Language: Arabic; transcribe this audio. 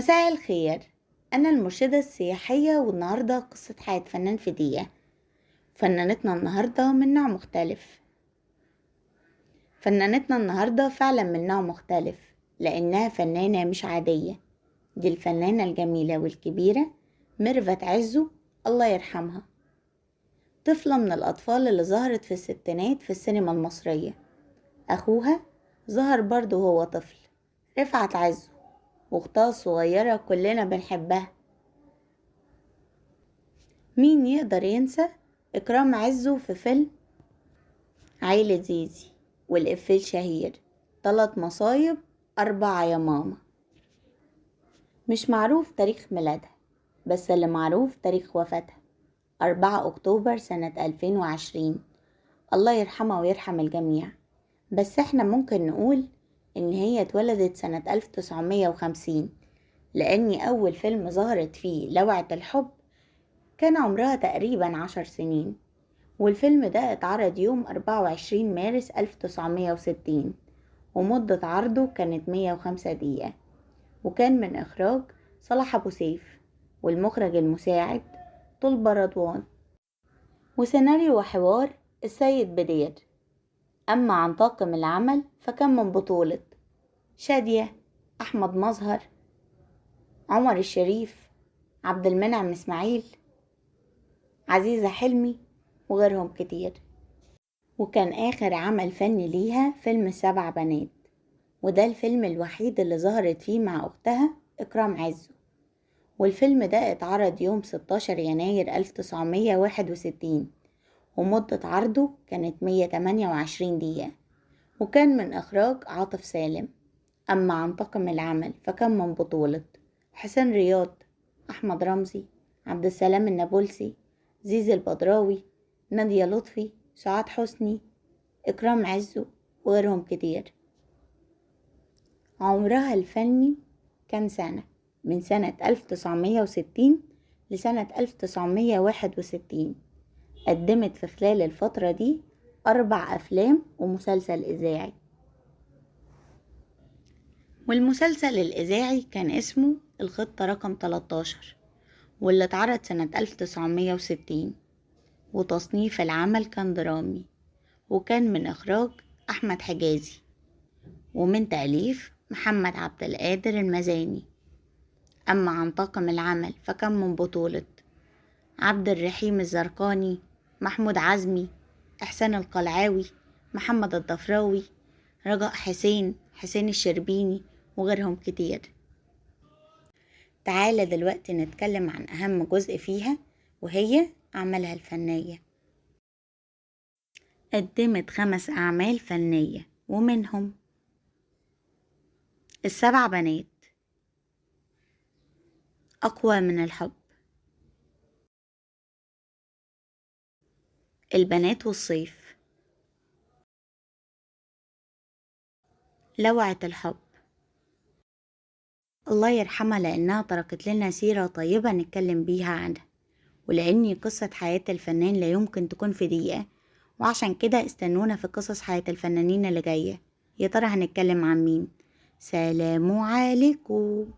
مساء الخير. أنا المرشدة السياحية، والنهاردة قصة حياة فنان في دقيقة. فنانتنا النهاردة من نوع مختلف. فنانتنا النهاردة فعلا من نوع مختلف، لأنها فنانة مش عادية. دي الفنانة الجميلة والكبيرة ميرفت عزو، الله يرحمها. طفلة من الأطفال اللي ظهرت في الستينات في السينما المصرية. أخوها ظهر برضه وهو طفل، رفعت عزو، واختها الصغيرة كلنا بنحبها. مين يقدر ينسى إكرام عزو في فيلم عيلة زيزي والإفيه الشهير 3 مصايب 4 يا ماما. مش معروف تاريخ ميلادها، بس اللي معروف تاريخ وفاتها 4 أكتوبر سنة 2020. الله يرحمها ويرحم الجميع. بس احنا ممكن نقول إن هي اتولدت سنة 1950، لأني أول فيلم ظهرت فيه لوعة الحب كان عمرها تقريبا 10 سنين، والفيلم ده اتعرض يوم 24 مارس 1960، ومدة عرضه كانت 105 دقيقة، وكان من إخراج صلاح أبو سيف، والمخرج المساعد طلبة رضوان، وسيناريو وحوار السيد بدير. أما عن طاقم العمل فكان من بطولة شادية، أحمد مظهر، عمر الشريف، عبد المنعم إسماعيل، عزيزة حلمي، وغيرهم كتير. وكان آخر عمل فني ليها فيلم 7 بنات، وده الفيلم الوحيد اللي ظهرت فيه مع أختها إكرام عزو. والفيلم ده اتعرض يوم 16 يناير 1961، ومدة عرضه كانت 128 دقيقة، وكان من إخراج عاطف سالم. أما عن طاقم العمل فكان من بطولة حسين رياض، أحمد رمزي، عبد السلام النابلسي، زيزي البدراوي، نادية لطفي، سعاد حسني، إكرام عزو، وغيرهم كتير. عمرها الفني كان من سنة 1960 لسنة 1961. قدمت في خلال الفترة دي 4 أفلام ومسلسل إذاعي، والمسلسل الإذاعي كان اسمه الخطة رقم 13، واللي اتعرض سنة 1960. وتصنيف العمل كان درامي، وكان من إخراج أحمد حجازي، ومن تأليف محمد عبد القادر المزاني. أما عن طاقم العمل فكان من بطولة عبد الرحيم الزرقاني، محمود عزمي، إحسان القلعاوي، محمد الضفراوي، رجاء حسين الشربيني، وغيرهم كتير. تعالى دلوقتي نتكلم عن أهم جزء فيها، وهي أعمالها الفنية. قدمت 5 أعمال فنية، ومنهم 7 بنات، أقوى من الحب، البنات والصيف، لوعة الحب. الله يرحمها، لأنها تركت لنا سيرة طيبة نتكلم بيها عنها، ولأني قصة حياة الفنان لا يمكن تكون في دقيقة، وعشان كده استنونا في قصص حياة الفنانين اللي جاية. يا ترى هنتكلم عن مين؟ سلام عليكم.